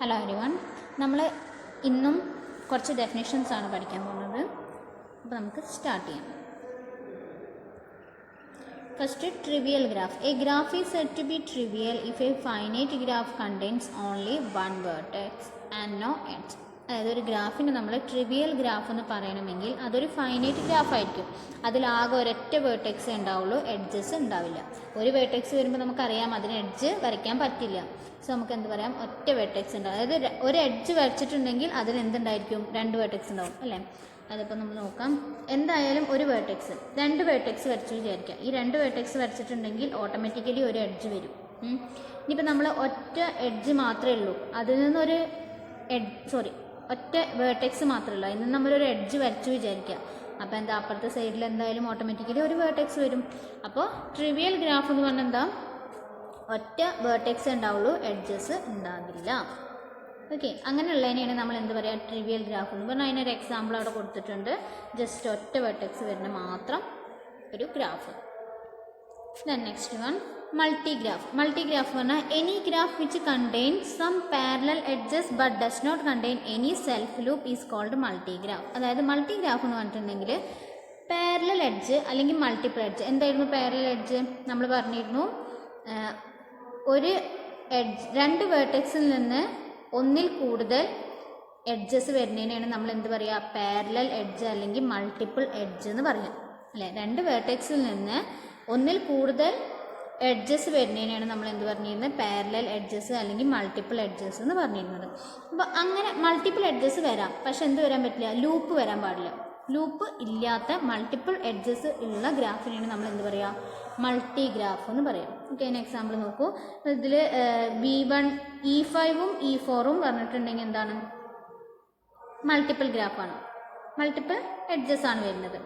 Hello everyone, നമ്മൾ ഇന്നും കുറച്ച് ഡെഫിനിഷൻസ് ആണ് പഠിക്കാൻ പോകുന്നത്. അപ്പോൾ നമുക്ക് സ്റ്റാർട്ട് ചെയ്യാം. First, trivial graph. A graph is said to be trivial if a finite graph contains only one vertex and no edge. അതായത് ഒരു ഗ്രാഫിന് നമ്മൾ ട്രിവിയൽ ഗ്രാഫ് എന്ന് പറയണമെങ്കിൽ അതൊരു ഫൈനൈറ്റ് ഗ്രാഫ് ആയിരിക്കും. അതിലാകെ ഒരൊറ്റ വേർട്ടെക്സ് ഉണ്ടാവുള്ളൂ, എഡ്ജസ് ഉണ്ടാവില്ല. ഒരു വേർട്ടെക്സ് വരുമ്പോൾ നമുക്കറിയാം അതിന് എഡ്ജ് വരയ്ക്കാൻ പറ്റില്ല. സോ നമുക്ക് എന്ത് പറയാം, ഒറ്റ വേർട്ടെക്സ് ഉണ്ടാവും. അതായത് ഒരു എഡ്ജ് വരച്ചിട്ടുണ്ടെങ്കിൽ അതിന് എന്തുണ്ടായിരിക്കും, രണ്ട് വേർട്ടെക്സ് ഉണ്ടാവും അല്ലേ. അതിപ്പോൾ നമ്മൾ നോക്കാം. എന്തായാലും ഒരു വേർട്ടെക്സ്, രണ്ട് വേർട്ടെക്സ് വരച്ചു വിചാരിക്കാം. ഈ രണ്ട് വേർട്ടെക്സ് വരച്ചിട്ടുണ്ടെങ്കിൽ ഓട്ടോമാറ്റിക്കലി ഒരു എഡ്ജ് വരും. ഇനിയിപ്പോൾ നമ്മൾ ഒറ്റ എഡ്ജ് മാത്രമേ ഉള്ളൂ, അതിൽ നിന്നൊരു ഒറ്റ വേർട്ടെക്സ് മാത്രമേ ഉള്ളൂ, അതിൽ നിന്ന് നമ്മളൊരു എഡ്ജ് വരച്ചു വിചാരിക്കുക. അപ്പോൾ എന്താ, അപ്പുറത്തെ സൈഡിൽ എന്തായാലും ഓട്ടോമാറ്റിക്കലി ഒരു വേർട്ടെക്സ് വരും. അപ്പോൾ ട്രിവിയൽ ഗ്രാഫ് എന്ന് പറഞ്ഞാൽ എന്താ, ഒറ്റ വേർട്ടെക്സ് ഉണ്ടാവുള്ളൂ, എഡ്ജസ് ഉണ്ടാകില്ല. ഓക്കെ, അങ്ങനെയുള്ളതിനെയാണ് നമ്മൾ എന്ത് പറയുക, ട്രിവിയൽ ഗ്രാഫ് എന്ന് പറഞ്ഞാൽ. അതിനൊരു എക്സാമ്പിൾ അവിടെ കൊടുത്തിട്ടുണ്ട്. ജസ്റ്റ് ഒറ്റ വേർട്ടെക്സ് വരുന്ന മാത്രം ഒരു graph. Then next one, multigraph. Multigraph പറഞ്ഞാൽ any graph which contain some parallel edges but does not contain any self loop is called multigraph. അതായത് മൾട്ടിഗ്രാഫ് എന്ന് പറഞ്ഞിട്ടുണ്ടെങ്കിൽ പാരലൽ എഡ്ജ് അല്ലെങ്കിൽ മൾട്ടിപ്പിൾ എഡ്ജ്. എന്തായിരുന്നു പാരലൽ എഡ്ജ്? നമ്മൾ പറഞ്ഞിരുന്നു, ഒരു എഡ്ജ്, രണ്ട് വേർട്ടെക്സിൽ നിന്ന് ഒന്നിൽ കൂടുതൽ എഡ്ജസ് വരുന്നതിനാണ് നമ്മൾ എന്ത് പറയുക, പാരലൽ എഡ്ജ് അല്ലെങ്കിൽ മൾട്ടിപ്പിൾ എഡ്ജ് എന്ന് പറയാം അല്ലേ. രണ്ട് വേർട്ടെക്സിൽ നിന്ന് ഒന്നിൽ കൂടുതൽ എഡ്ജസ് വരുന്നതിനാണ് നമ്മൾ എന്ത് പറഞ്ഞിരുന്നത്, പാരലൽ എഡ്ജസ് അല്ലെങ്കിൽ മൾട്ടിപ്പിൾ എഡ്ജസ് എന്ന് പറഞ്ഞിരുന്നത്. അപ്പോൾ അങ്ങനെ മൾട്ടിപ്പിൾ എഡ്ജസ് വരാം, പക്ഷെ എന്ത് വരാൻ പറ്റില്ല, ലൂപ്പ് വരാൻ പാടില്ല. ലൂപ്പ് ഇല്ലാത്ത മൾട്ടിപ്പിൾ എഡ്ജസ് ഉള്ള ഗ്രാഫിനാണ് നമ്മൾ എന്ത് പറയുക, മൾട്ടിഗ്രാഫ് എന്ന് പറയാം. ഓക്കെ, അതിന് എക്സാമ്പിൾ നോക്കൂ. ഇതിൽ V1 E5ഉം E4ഉം പറഞ്ഞിട്ടുണ്ടെങ്കിൽ എന്താണ്, മൾട്ടിപ്പിൾ ഗ്രാഫാണ്, മൾട്ടിപ്പിൾ എഡ്ജസ് ആണ് വരുന്നത്.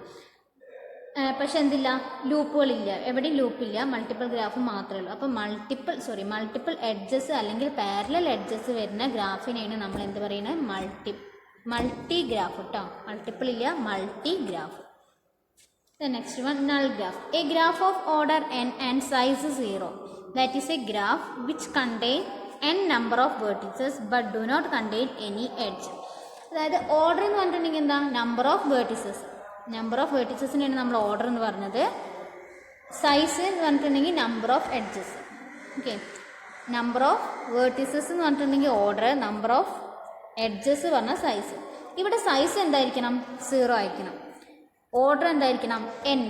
പക്ഷെ എന്തില്ല, ലൂപ്പുകളില്ല, എവിടെയും ലൂപ്പില്ല, മൾട്ടിപ്പിൾ ഗ്രാഫ് മാത്രമേ ഉള്ളൂ. അപ്പോൾ മൾട്ടിപ്പിൾ എഡ്ജസ് അല്ലെങ്കിൽ പാരലൽ എഡ്ജസ് വരുന്ന ഗ്രാഫിനെയാണ് നമ്മൾ എന്ത് പറയുന്നത്, മൾട്ടിഗ്രാഫ് കേട്ടോ. മൾട്ടിപ്പിൾ ഇല്ല, മൾട്ടിഗ്രാഫ്. The next one, null graph. A graph of order n and size 0. That is a graph which contain n number of vertices but do not contain any edge. അതായത് order എന്ന് പറഞ്ഞിട്ടുണ്ടെങ്കിൽ എന്താ, number of vertices. Number of വേർട്ടിസസിനാണ് നമ്മൾ order എന്ന് പറഞ്ഞത്. Size എന്ന് പറഞ്ഞിട്ടുണ്ടെങ്കിൽ number of edges. Okay, number of vertices എന്ന് പറഞ്ഞിട്ടുണ്ടെങ്കിൽ ഓർഡർ, നമ്പർ ഓഫ് എഡ്ജസ് പറഞ്ഞാൽ സൈസ്. ഇവിടെ സൈസ് എന്തായിരിക്കണം, 0 ആയിരിക്കണം. ഓർഡർ എന്തായിരിക്കണം, n.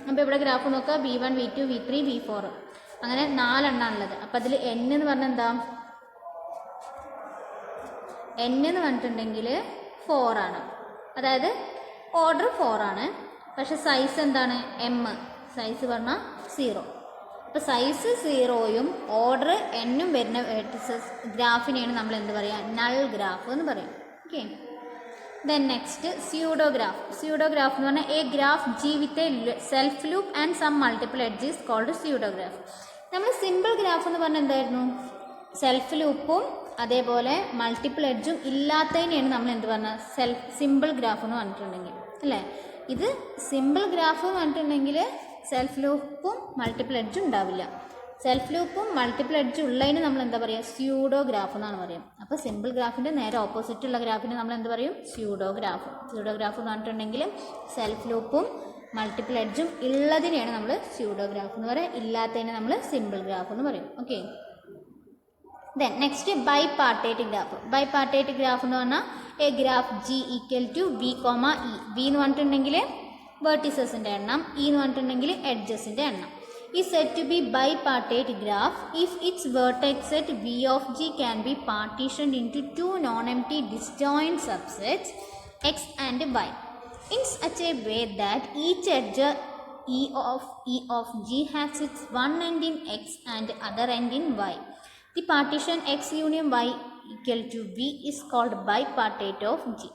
അപ്പോൾ ഇവിടെ ഗ്രാഫ് നോക്കുക, V1 V2 V3 V4 അങ്ങനെ 4 എണ്ണാണുള്ളത്. അപ്പം അതിൽ n എന്ന് പറഞ്ഞാൽ എന്താ, n എന്ന് പറഞ്ഞിട്ടുണ്ടെങ്കിൽ 4 ആണ്. അതായത് ഓർഡർ 4 ആണ്, പക്ഷെ സൈസ് എന്താണ്, m. സൈസ് പറഞ്ഞാൽ 0. അപ്പോൾ സൈസ് 0യും ഓർഡർ n-ഉം വരുന്ന ഗ്രാഫിനെയാണ് നമ്മൾ എന്ത് പറയുക, നൾ ഗ്രാഫ് എന്ന് പറയും. Okay, then next, pseudograph. Pseudograph എന്ന് പറഞ്ഞാൽ a graph G with a self loop and some multiple edges called pseudograph. നമ്മൾ സിമ്പിൾ ഗ്രാഫ് എന്ന് പറഞ്ഞാൽ എന്തായിരുന്നു, സെൽഫ് ലൂപ്പും അതേപോലെ മൾട്ടിപ്പിൾ എഡ്ജും ഇല്ലാത്തതിനെയാണ് നമ്മൾ എന്ത് പറഞ്ഞാൽ സിമ്പിൾ ഗ്രാഫ് എന്ന് പറഞ്ഞിട്ടുണ്ടെങ്കിൽ അല്ലേ. ഇത് സിമ്പിൾ ഗ്രാഫ് എന്ന് പറഞ്ഞിട്ടുണ്ടെങ്കിൽ സെൽഫ് ലൂപ്പും മൾട്ടിപ്പിൾ എഡ്ജും ഉണ്ടാവില്ല. സെൽഫ് ലൂപ്പും മൾട്ടിപ്പിൾ എഡ്ജും ഉള്ളതിന് നമ്മൾ എന്താ പറയുക, സ്യൂഡോഗ്രാഫ് എന്നാണ് പറയുക. അപ്പോൾ സിമ്പിൾ ഗ്രാഫിൻ്റെ നേരെ ഓപ്പോസിറ്റ് ഉള്ള ഗ്രാഫിന് നമ്മൾ എന്ത് പറയും, സ്യൂഡോഗ്രാഫ്. സ്യൂഡോഗ്രാഫ് എന്ന് പറഞ്ഞിട്ടുണ്ടെങ്കിൽ സെൽഫ് ലൂപ്പും മൾട്ടിപ്പിൾ എഡ്ജും ഉള്ളതിനെയാണ് നമ്മൾ സ്യൂഡോഗ്രാഫ് എന്ന് പറയുക, ഇല്ലാത്തതിനെ നമ്മൾ സിമ്പിൾ ഗ്രാഫ് എന്ന് പറയും. Okay, then next, bipartite graph. Bipartite graph എന്ന് പറഞ്ഞാൽ a graph G equal to V, E. V എന്ന് പറഞ്ഞിട്ടുണ്ടെങ്കിൽ വേർട്ടിസസിൻ്റെ എണ്ണം, E എന്ന് പറഞ്ഞിട്ടുണ്ടെങ്കിൽ എഡ്ജസിൻ്റെ എണ്ണം. is said to be bipartite graph if its vertex set V of G can be partitioned into two non-empty disjoint subsets X and Y in such a way that each edge E of G has its one end in X and other end in Y. The partition X union Y equal to V is called bipartite of G.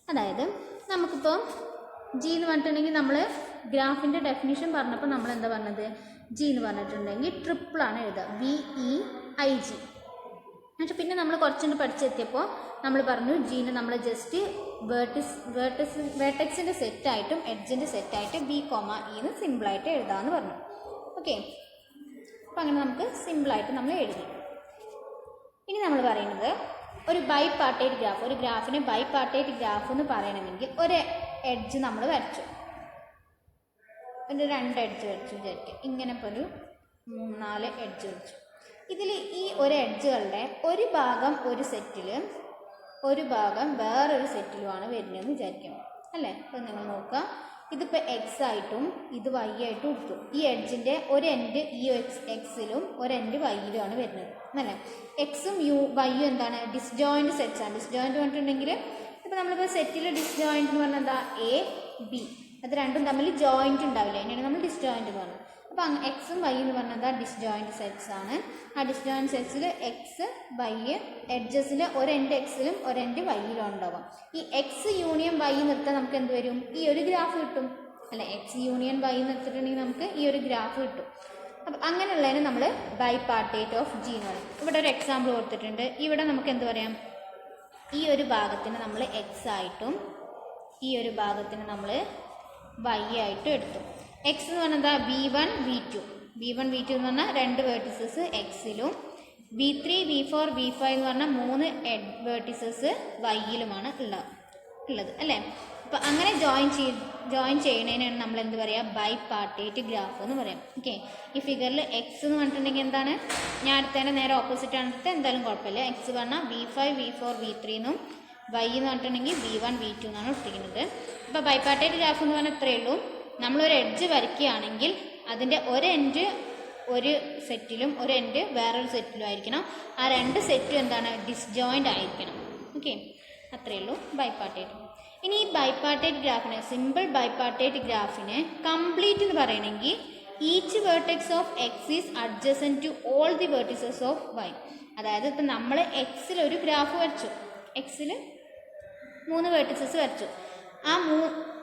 അതായത് നമുക്കിപ്പോൾ G എന്ന് പറഞ്ഞിട്ടുണ്ടെങ്കിൽ നമ്മൾ ഗ്രാഫിൻ്റെ definition പറഞ്ഞപ്പോൾ നമ്മൾ എന്താ പറഞ്ഞത്, G എന്ന് പറഞ്ഞിട്ടുണ്ടെങ്കിൽ ട്രിപ്പിളാണ് എഴുതുക, VEIG. എന്നിട്ട് പിന്നെ നമ്മൾ കുറച്ചുകൂടി പഠിച്ചെത്തിയപ്പോൾ നമ്മൾ പറഞ്ഞു Gന് നമ്മൾ ജസ്റ്റ് വേർട്ടെക്സിൻ്റെ സെറ്റായിട്ടും എഡ്ജിൻ്റെ സെറ്റായിട്ട് V, E എന്ന് സിമ്പിളായിട്ട് എഴുതാമെന്ന് പറഞ്ഞു. ഓക്കെ, അപ്പോൾ അങ്ങനെ നമുക്ക് സിമ്പിളായിട്ട് നമ്മൾ എഴുതി. ഇനി നമ്മൾ പറയുന്നത് ഒരു ബൈപാർട്ടേറ്റ് ഗ്രാഫ്, ഒരു ഗ്രാഫിനെ ബൈപാർട്ടേറ്റ് ഗ്രാഫ് എന്ന് പറയണമെങ്കിൽ ഒരു എഡ്ജ് നമ്മൾ വരച്ചു, ഒരു 2 എഡ്ജ് വരച്ചു വിചാരിക്കുക. ഇങ്ങനെ ഇപ്പോൾ ഒരു 3-4 എഡ്ജ് വരച്ചു. ഇതിൽ ഈ ഒരു എഡ്ജുകളുടെ ഒരു ഭാഗം ഒരു സെറ്റിലും ഒരു ഭാഗം വേറൊരു സെറ്റിലുമാണ് വരുന്നതെന്ന് വിചാരിക്കണം അല്ലേ. അപ്പോൾ നിങ്ങൾ നോക്കുക, ഇതിപ്പോൾ എക്സ് ആയിട്ടും ഇത് വൈ ആയിട്ടും എടുത്തു. ഈ എഡ്ജിൻ്റെ ഒരു എൻഡ് ഈ എക്സിലും ഒരു എൻഡ് വൈയിലുമാണ് വരുന്നത് അല്ലേ. എക്സും വൈയും എന്താണ്, ഡിസ്ജോയിൻറ്റ് സെറ്റ്സ് ആണ്. ഡിസ്ജോയിൻറ്റ് പറഞ്ഞിട്ടുണ്ടെങ്കിൽ ഇപ്പോൾ നമ്മളിപ്പോൾ സെറ്റിൽ ഡിസ്ജോയിൻറ്റ് എന്ന് പറഞ്ഞാൽ എന്താ, എ ബി, അത് രണ്ടും തമ്മിൽ ജോയിൻറ്റ് ഉണ്ടാവില്ല, അതിനാണ് നമ്മൾ ഡിസ്ജോയിൻറ്റ് എന്ന് പറഞ്ഞത്. അപ്പോൾ എക്സും വൈ എന്ന് പറഞ്ഞാൽ എന്താ, ഡിസ്ജോയിൻറ്റ് സെറ്റ്സ് ആണ്. ആ ഡിസ്ജോയിൻറ്റ് സെറ്റ്സിൽ എക്സ് വൈ എഡ്ജസിൽ ഒരു എൻഡ് എക്സിലും ഒരു എൻഡ് വൈയിലും ഉണ്ടാവും. ഈ എക്സ് യൂണിയൻ വൈ നിർത്താൻ നമുക്ക് എന്ത് വരും, ഈ ഒരു ഗ്രാഫ് കിട്ടും അല്ലെ. എക്സ് യൂണിയൻ വൈ നിർത്തിയിട്ടുണ്ടെങ്കിൽ നമുക്ക് ഈ ഒരു ഗ്രാഫ് കിട്ടും. അപ്പം അങ്ങനെയുള്ളതിന് നമ്മൾ ബൈപാർട്ടേറ്റ് ഓഫ് ജി എന്ന് പറയും. ഇവിടെ ഒരു എക്സാമ്പിൾ കൊടുത്തിട്ടുണ്ട്. ഇവിടെ നമുക്ക് എന്ത് പറയാം, ഈ ഒരു ഭാഗത്തിന് നമ്മൾ എക്സ് ആയിട്ടും ഈ ഒരു ഭാഗത്തിന് നമ്മൾ വൈ ആയിട്ടും എടുത്തു. എക്സ് എന്ന് പറഞ്ഞാൽ എന്താ, V1 V2 എന്ന് പറഞ്ഞാൽ 2 വേർട്ടിസസ് എക്സിലും V3 V4 V5 എന്ന് പറഞ്ഞാൽ 3 വേർട്ടിസസ് വൈയിലുമാണ് ഉള്ളത് അല്ലേ. അപ്പോൾ അങ്ങനെ ജോയിൻ ചെയ്യുന്നതിനാണ് നമ്മൾ എന്ത് പറയുക, ബൈപാർട്ടേറ്റ് ഗ്രാഫ് എന്ന് പറയാം. ഓക്കെ, ഈ ഫിഗറിൽ എക്സ് എന്ന് പറഞ്ഞിട്ടുണ്ടെങ്കിൽ എന്താണ്, ഞാൻ അടുത്തതിൻ്റെ നേരെ ഓപ്പോസിറ്റ് ആണ് എടുത്തത്, എന്തായാലും കുഴപ്പമില്ല. എക്സ് പറഞ്ഞാൽ V5 V4 V3 എന്നും വൈ എന്ന് പറഞ്ഞിട്ടുണ്ടെങ്കിൽ V1 V2 എന്നാണ് എടുത്തിരിക്കുന്നത്. അപ്പോൾ ബൈപാർട്ടേറ്റ് ഗ്രാഫ് എന്ന് പറഞ്ഞാൽ ഇത്രയേ ഉള്ളൂ. നമ്മളൊരു എഡ്ജ് വരയ്ക്കുകയാണെങ്കിൽ അതിൻ്റെ ഒരു എൻഡ് ഒരു സെറ്റിലും ഒരു എൻഡ് വേറൊരു സെറ്റിലും ആയിരിക്കണം. ആ 2 സെറ്റും എന്താണ്, ഡിസ്ജോയിൻ്റ് ആയിരിക്കണം. ഓക്കെ, അത്രയേ ഉള്ളൂ ബൈപാർട്ടേറ്റ്. ഇനി ഈ ബൈപാർട്ടേറ്റ് ഗ്രാഫിനെ, സിമ്പിൾ ബൈപാർട്ടേറ്റ് ഗ്രാഫിനെ കംപ്ലീറ്റ് എന്ന് പറയണമെങ്കിൽ each vertex of X is adjacent to all the vertices of Y. അതായത് ഇപ്പം നമ്മൾ എക്സിൽ ഒരു ഗ്രാഫ് വരച്ചു, എക്സിൽ 3 വേർട്ടിസസ് വരച്ചു. ആ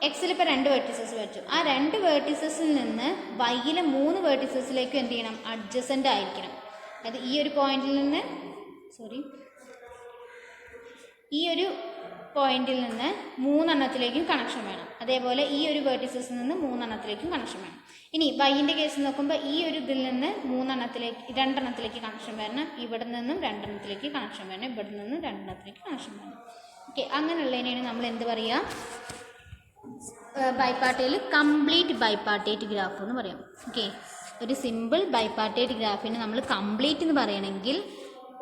എക്സിൽ ഇപ്പോൾ 2 വേർട്ടിസസ് വരച്ചു. ആ 2 വേർട്ടിസസിൽ നിന്ന് വൈയിലെ 3 വേർട്ടിസസിലേക്ക് എന്ത് ചെയ്യണം, അഡ്ജസൻ്റ് ആയിരിക്കണം. അത് ഈ ഒരു പോയിന്റിൽ നിന്ന് ഈ ഒരു പോയിന്റിൽ നിന്ന് 3 എണ്ണത്തിലേക്കും കണക്ഷൻ വേണം. അതേപോലെ ഈ ഒരു വേർട്ടിസസിൽ നിന്ന് 3 എണ്ണത്തിലേക്കും കണക്ഷൻ വേണം. ഇനി വൈൻ്റെ കേസ് നോക്കുമ്പോൾ ഈ ഒരു ഇതിൽ നിന്ന് 2 എണ്ണത്തിലേക്ക് കണക്ഷൻ വരണം. ഇവിടെ നിന്നും 2 എണ്ണത്തിലേക്ക് കണക്ഷൻ വരണം. ഇവിടെ നിന്നും 2 എണ്ണത്തിലേക്ക് കണക്ഷൻ വരണം. ഓക്കെ, അങ്ങനെയുള്ളതിനാണ് നമ്മൾ എന്ത് പറയുക, ബൈപാർട്ടേറ്റിൽ കംപ്ലീറ്റ് ബൈപാർട്ടേറ്റ് ഗ്രാഫ് എന്ന് പറയാം. ഓക്കെ, ഒരു സിമ്പിൾ ബൈപാർട്ടേറ്റ് ഗ്രാഫിന് നമ്മൾ കംപ്ലീറ്റ് എന്ന് പറയണമെങ്കിൽ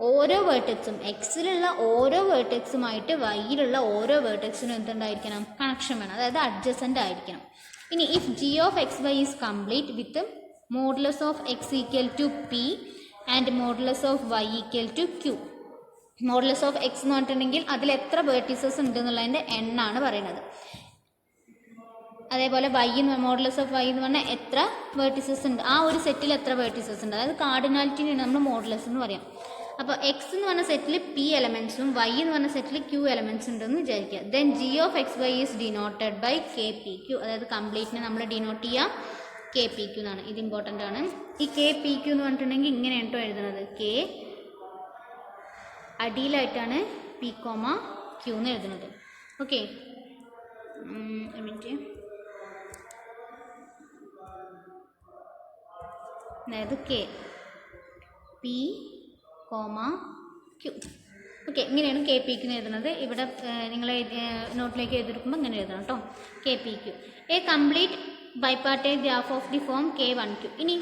ഓരോ വേർട്ടെക്സും, എക്സിലുള്ള ഓരോ വേർട്ടെക്സുമായിട്ട് വൈയിലുള്ള ഓരോ വേർട്ടെക്സിനും എന്തുണ്ടായിരിക്കണം, കണക്ഷൻ വേണം, അതായത് അഡ്ജസൻ്റ് ആയിരിക്കണം. ഇനി if G of X Y is complete with modulus of X equal to P and modulus of Y equal to Q. Modulus of X എന്ന് പറഞ്ഞിട്ടുണ്ടെങ്കിൽ അതിൽ എത്ര വേർട്ടിസസ് ഉണ്ട് എന്നുള്ളതിൻ്റെ എണ്ണാണ് പറയുന്നത്. അതേപോലെ വൈ മോഡുലസ് ഓഫ് വൈ എന്ന് പറഞ്ഞാൽ എത്ര വേർട്ടിസസ് ഉണ്ട്, ആ ഒരു സെറ്റിൽ എത്ര വേർട്ടിസസ് ഉണ്ട്, അതായത് കാർഡിനാലിറ്റിയാണ് നമ്മൾ മോഡുലസ് എന്ന് പറയാം. അപ്പോൾ എക്സ് എന്ന് പറഞ്ഞ സെറ്റിൽ പി എലമെൻസും വൈ എന്ന് പറഞ്ഞ സെറ്റിൽ ക്യൂ എലമെൻസ് ഉണ്ടെന്ന് വിചാരിക്കുക. Then G of X Y is denoted by K P Q. അതായത് കംപ്ലീറ്റിനെ നമ്മൾ ഡിനോട്ട് ചെയ്യുക കെ പി ക്യൂ എന്നാണ്. ഇത് ഇമ്പോർട്ടൻ്റ് ആണ്. ഈ കെ പി ക്യൂ എന്ന് പറഞ്ഞിട്ടുണ്ടെങ്കിൽ ഇങ്ങനെയാണ് കേട്ടോ എഴുതുന്നത്. കെ അടിയിലായിട്ടാണ് പി കോമ ക്യൂ എന്ന് എഴുതുന്നത്. ഓക്കെ, മിനിറ്റ്, അതായത് K P comma Q. Okay, ഇങ്ങനെയാണ് കെ പി ക്യൂ എഴുതുന്നത്. ഇവിടെ നിങ്ങൾ നോട്ടിലേക്ക് എഴുതിയിരിക്കുമ്പോൾ ഇങ്ങനെ എഴുതണം കേട്ടോ, K P Q. A complete bipartite graph of the form K1Q. ഇനി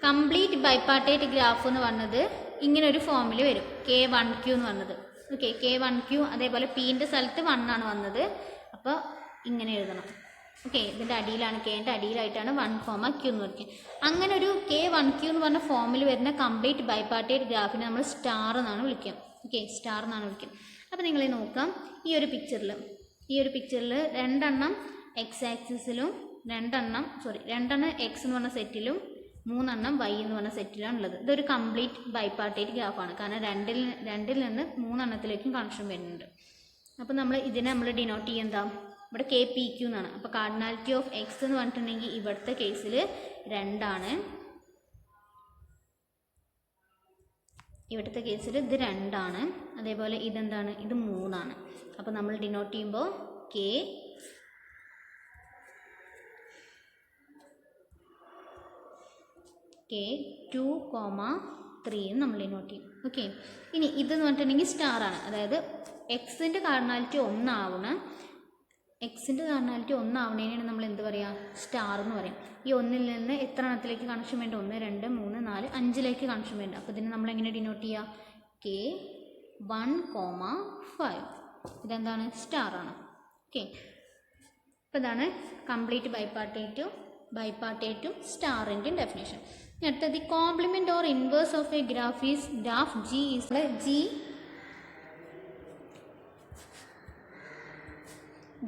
കംപ്ലീറ്റ് ബൈപാർട്ടേറ്റ് ഗ്രാഫ് എന്ന് പറഞ്ഞത് ഇങ്ങനെ ഒരു ഫോമിൽ വരും, K1Q എന്ന് പറഞ്ഞത്. Okay, K1Q. അതേപോലെ പീൻ്റെ സ്ഥലത്ത് 1 ആണ് വന്നത്, അപ്പോൾ ഇങ്ങനെ എഴുതണം. ഓക്കെ, ഇതിൻ്റെ അടിയിലാണ്, കെൻ്റെ അടിയിലായിട്ടാണ് 1, Q എന്ന് പറയുന്നത്. അങ്ങനെ ഒരു K1Q എന്ന് പറഞ്ഞ ഫോമിൽ വരുന്ന കംപ്ലീറ്റ് ബൈപാർട്ടേറ്റ് ഗ്രാഫിനെ നമ്മൾ സ്റ്റാർ എന്നാണ് വിളിക്കുക. ഓക്കെ, സ്റ്റാർ എന്നാണ് വിളിക്കുക. അപ്പോൾ നിങ്ങൾ നോക്കാം, ഈ ഒരു പിക്ചറിൽ 2 എണ്ണം എക്സ് ആക്സിസിലും 2 എണ്ണം എക്സ് എന്ന് പറഞ്ഞ സെറ്റിലും 3 എണ്ണം വൈ എന്ന് പറഞ്ഞ സെറ്റിലാണ് ഉള്ളത്. ഇതൊരു കംപ്ലീറ്റ് ബൈപാർട്ടേറ്റ് ഗ്രാഫാണ്, കാരണം രണ്ടിൽ നിന്ന് 3 എണ്ണത്തിലേക്കും കണക്ഷൻ വരുന്നുണ്ട്. അപ്പോൾ ഇതിനെ നമ്മൾ ഡിനോട്ട് ചെയ്യുക ഇവിടെ KPQ എന്നാണ്. അപ്പോൾ കാർഡിനാലിറ്റി ഓഫ് എക്സ് എന്ന് പറഞ്ഞിട്ടുണ്ടെങ്കിൽ ഇവിടുത്തെ കേസിൽ 2 ആണ്, ഇവിടുത്തെ കേസിൽ ഇത് 2 ആണ്. അതേപോലെ ഇതെന്താണ്, ഇത് 3 ആണ്. അപ്പോൾ നമ്മൾ ഡിനോട്ട് ചെയ്യുമ്പോൾ K2, 3 നമ്മൾ ഡിനോട്ട് ചെയ്യും. ഓക്കെ, ഇനി ഇതെന്ന് പറഞ്ഞിട്ടുണ്ടെങ്കിൽ സ്റ്റാറാണ്, അതായത് എക്സിൻ്റെ കാർഡിനാലിറ്റി 1 ആവണം. എക്സിൻ്റെ കാർഡിനാലിറ്റി 1 ആവണേനാണ് നമ്മൾ എന്ത് പറയുക, സ്റ്റാർ എന്ന് പറയും. ഈ 1ൽ നിന്ന് എത്ര എണ്ണത്തിലേക്ക് കണക്ഷൻ വേണ്ട, 1 2 3 4 5ലേക്ക് കണക്ഷൻ വേണ്ട. അപ്പോൾ ഇതിന് നമ്മൾ എങ്ങനെ ഡിനോട്ട് ചെയ്യുക, K1,5. ഇതെന്താണ്, സ്റ്റാറാണ്. ഓക്കെ, അപ്പോൾ ഇതാണ് കംപ്ലീറ്റ് ബൈപാർട്ടേറ്റും സ്റ്റാറിൻ്റെയും ഡെഫിനേഷൻ. അടുത്തത് compliment or inverse of A graph is graph G is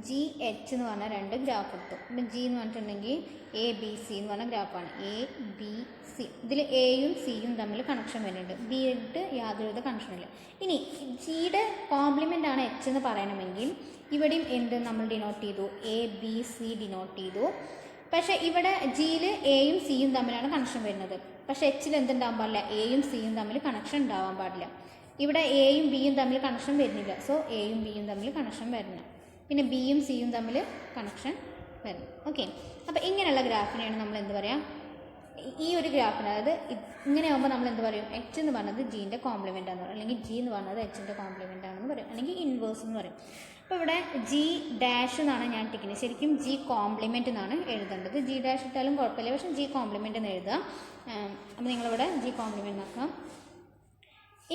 GH എന്ന് പറഞ്ഞാൽ 2 ഗ്രാഫ് എടുത്തു. ഇപ്പം G എന്ന് പറഞ്ഞിട്ടുണ്ടെങ്കിൽ ABC എന്ന് പറഞ്ഞ ഗ്രാഫാണ്. ABC, ഇതിൽ Aയും Cയും തമ്മിൽ കണക്ഷൻ വരുന്നുണ്ട്, B ആയിട്ട് യാതൊരുവിധ കണക്ഷനില്ല. ഇനി ജിയുടെ കോംപ്ലിമെൻ്റ് ആണ് H എന്ന് പറയണമെങ്കിൽ ഇവിടെയും എന്ത് നമ്മൾ ഡിനോട്ട് ചെയ്തു, ABC ഡിനോട്ട് ചെയ്തു. പക്ഷേ ഇവിടെ ജിയിൽ Aയും Cയും തമ്മിലാണ് കണക്ഷൻ വരുന്നത്. പക്ഷേ Hൽ എന്തുണ്ടാകാൻ പാടില്ല, Aയും Cയും തമ്മിൽ കണക്ഷൻ ഉണ്ടാവാൻ പാടില്ല. ഇവിടെ Aയും Bയും തമ്മിൽ കണക്ഷൻ വരുന്നില്ല, സോ Aയും Bയും തമ്മിൽ കണക്ഷൻ വരണം. പിന്നെ Bയും Cയും തമ്മിൽ കണക്ഷൻ വരണം. ഓക്കെ, അപ്പോൾ ഇങ്ങനെയുള്ള ഗ്രാഫിനെയാണ് നമ്മൾ എന്ത് പറയുക, ഈ ഒരു ഗ്രാഫിന്, അതായത് ഇങ്ങനെ ആകുമ്പോൾ നമ്മൾ എന്ത് പറയും, H എന്ന് പറഞ്ഞത് ജീൻ്റെ കോംപ്ലിമെൻ്റ് ആണെന്ന് പറയും, അല്ലെങ്കിൽ G എന്ന് പറഞ്ഞത് Hൻ്റെ കോംപ്ലിമെൻ്റ് ആണെന്ന് പറയും, അല്ലെങ്കിൽ ഇൻവേഴ്സ് എന്ന് പറയും. അപ്പോൾ ഇവിടെ G ഡാഷ് എന്നാണ് ഞാൻ ടിക്കുന്നത്, ശരിക്കും G കോംപ്ലിമെൻ്റ് എന്നാണ് എഴുതേണ്ടത്. G ഡാഷ് ഇട്ടാലും കുഴപ്പമില്ല, പക്ഷേ G കോംപ്ലിമെൻ്റ് എന്ന് എഴുതുക. അപ്പോൾ നിങ്ങളിവിടെ G കോംപ്ലിമെൻ്റ് ആക്കാം.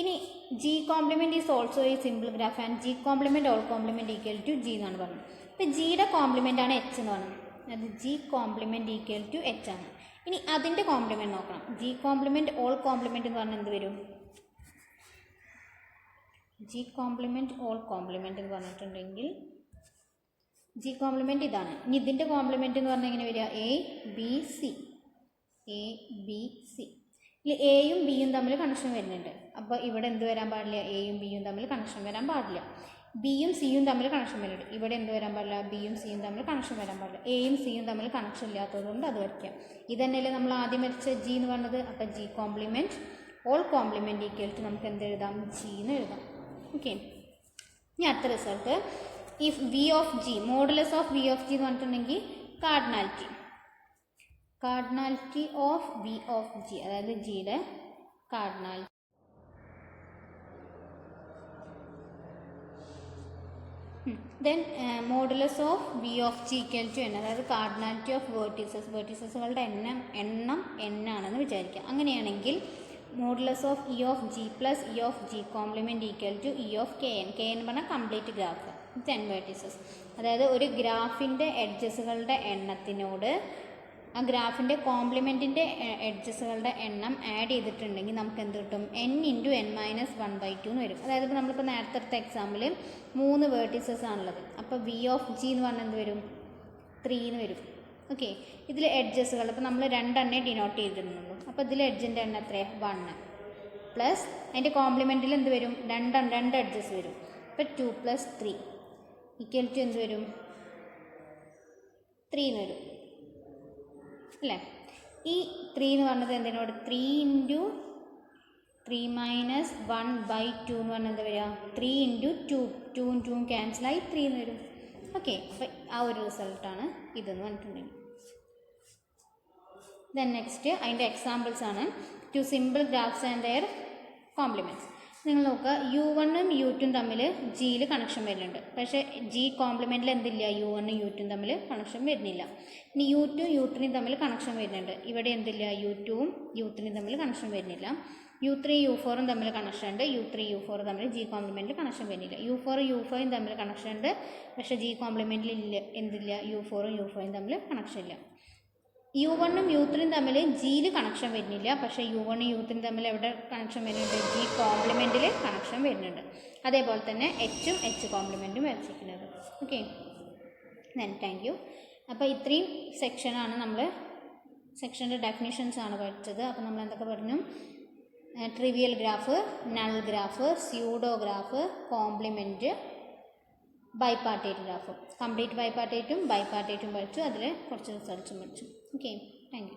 ഇനി G കോംപ്ലിമെൻറ്റ് ഈസ് ഓൾസോ ഈ simple graph and G complement all complement equal to G എന്നാണ് പറഞ്ഞത്. ഇപ്പോൾ ജിയുടെ കോംപ്ലിമെൻ്റ് ആണ് H എന്ന് പറഞ്ഞത്, അത് G complement equal to H ആണ്. ഇനി അതിൻ്റെ കോംപ്ലിമെൻറ്റ് നോക്കണം. G കോംപ്ലിമെൻറ്റ് ഓൾ കോംപ്ലിമെൻറ്റ് എന്ന് പറഞ്ഞാൽ എന്ത് വരും, G കോംപ്ലിമെൻറ്റ് ഓൾ കോംപ്ലിമെൻറ്റ് എന്ന് പറഞ്ഞിട്ടുണ്ടെങ്കിൽ G കോംപ്ലിമെൻറ്റ് ഇതാണ്. ഇനി ഇതിൻ്റെ കോംപ്ലിമെൻറ്റ് എന്ന് പറഞ്ഞാൽ എങ്ങനെ വരിക, ABC. ഇതിൽ Aയും Bയും തമ്മിൽ കണക്ഷൻ വരുന്നുണ്ട്. അപ്പോൾ ഇവിടെ എന്ത് വരാൻ പാടില്ല, Aയും Bയും തമ്മിൽ കണക്ഷൻ വരാൻ പാടില്ല. Bയും Cയും തമ്മിൽ കണക്ഷൻ വരുന്നുണ്ട്, ഇവിടെ എന്ത് വരാൻ പാടില്ല, Bയും Cയും തമ്മിൽ കണക്ഷൻ വരാൻ പാടില്ല. Aയും Cയും തമ്മിൽ കണക്ഷൻ ഇല്ലാത്തതുകൊണ്ട് അത് വരയ്ക്കാം. ഇതന്നെയല്ലേ നമ്മൾ ആദ്യം വരച്ച G എന്ന് പറഞ്ഞത്. അപ്പോൾ G complement all complement equal to നമുക്ക് എന്ത് എഴുതാം, G എന്ന് എഴുതാം. ഓക്കെ, ഇനി അടുത്ത result, if V of G, modulus of V of G എന്ന് പറഞ്ഞിട്ടുണ്ടെങ്കിൽ cardinality of V of G, അതായത് ജിയുടെ cardinality. Then modulus of V of G equal to N, അതായത് കാർഡിനാലിറ്റി ഓഫ് വേർട്ടീസസുകളുടെ എണ്ണം N ആണെന്ന് വിചാരിക്കുക. അങ്ങനെയാണെങ്കിൽ modulus of E of G plus E of G complement equal to E of KN. KN പറഞ്ഞാൽ complete graph, 10 vertices. അതായത് ഒരു ഗ്രാഫിൻ്റെ എഡ്ജസുകളുടെ എണ്ണത്തിനോട് ആ ഗ്രാഫിൻ്റെ കോംപ്ലിമെൻറ്റിൻ്റെ എഡ്ജസുകളുടെ എണ്ണം ആഡ് ചെയ്തിട്ടുണ്ടെങ്കിൽ നമുക്ക് എന്ത് കിട്ടും, N × N-1/2 എന്ന് വരും. അതായത് ഇപ്പോൾ നമ്മളിപ്പോൾ നേരത്തെ എടുത്ത എക്സാമ്പിൾ 3 വേർട്ടീസസ് ആണുള്ളത്. അപ്പോൾ V ഓഫ് G എന്ന് പറഞ്ഞാൽ എന്ത് വരും, 3 എന്ന് വരും. ഓക്കെ, ഇതിൽ എഡ്ജസുകൾ ഇപ്പോൾ നമ്മൾ 2 എണ്ണേ ഡിനോട്ട് ചെയ്തിരുന്നുള്ളൂ. അപ്പോൾ ഇതിൽ എഡ്ജിൻ്റെ എണ്ണം എത്രയാണ്, 1 പ്ലസ് അതിൻ്റെ കോംപ്ലിമെൻറ്റിൽ എന്ത് വരും, 2 എഡ്ജസ് വരും. അപ്പോൾ 2 + 3 ഈക്വൽ ടു എന്ത് വരും, 3 എന്ന് വരും അല്ലേ. ഈ 3 എന്ന് പറഞ്ഞത് എന്തിനോട്, 3 × 3 - 1/2 എന്ന് പറഞ്ഞാൽ എന്താ വരിക, 3 × 2, 2 × 2 ക്യാൻസലായി 3 എന്ന് വരും. ഓക്കെ, അപ്പോൾ ആ ഒരു റിസൾട്ടാണ് ഇതെന്ന് പറഞ്ഞിട്ടുണ്ടെങ്കിൽ. ദെൻ നെക്സ്റ്റ് അതിൻ്റെ എക്സാമ്പിൾസ് ആണ് 2 simple graphs and their complements. നിങ്ങൾ നോക്കുക, U1ഉം U2ഉം തമ്മിൽ ജിയിൽ കണക്ഷൻ വരുന്നുണ്ട്. പക്ഷേ G കോംപ്ലിമെൻറ്റിൽ എന്തില്ല, U1ഉം U2ഉം തമ്മിൽ കണക്ഷൻ വരുന്നില്ല. ഇനി U2ഉം U3ഉം തമ്മിൽ കണക്ഷൻ വരുന്നുണ്ട്, ഇവിടെ എന്തില്ല, U2ഉം U3ഉം തമ്മിൽ കണക്ഷൻ വരുന്നില്ല. U3 U4ഉം തമ്മിൽ കണക്ഷൻ ഉണ്ട്, U3 U4 തമ്മിൽ G കോംപ്ലിമെൻറ്റിൽ കണക്ഷൻ വരുന്നില്ല. U4 U5ഉം തമ്മിൽ കണക്ഷൻ ഉണ്ട്, പക്ഷേ G കോംപ്ലിമെൻറ്റിൽ ഇല്ല, എന്തില്ല, U4ഉം U5ഉം തമ്മിൽ കണക്ഷൻ ഇല്ല. U1ഉം U3ഉം തമ്മിൽ ജിയിൽ കണക്ഷൻ വരുന്നില്ല, പക്ഷേ U1ഉം U3ഉം തമ്മിൽ എവിടെ കണക്ഷൻ വരുന്നുണ്ട്, G കോംപ്ലിമെൻറ്റിൽ കണക്ഷൻ വരുന്നുണ്ട്. അതേപോലെ തന്നെ Hഉം H കോംപ്ലിമെൻറ്റും വരച്ചിരിക്കുന്നത്. Okay, thank you. അപ്പോൾ ഇത്രയും സെക്ഷനാണ് സെക്ഷൻ്റെ ഡെഫിനിഷൻസാണ് പഠിച്ചത്. അപ്പോൾ നമ്മൾ എന്തൊക്കെ പറഞ്ഞു, trivial graph, null graph, pseudo graph, complement, bipartite graph. Complete ബൈപാർട്ടേറ്റും പഠിച്ചു, അതിൽ കുറച്ച് റിസൾട്ട്സും പഠിച്ചു. Okay, thank U.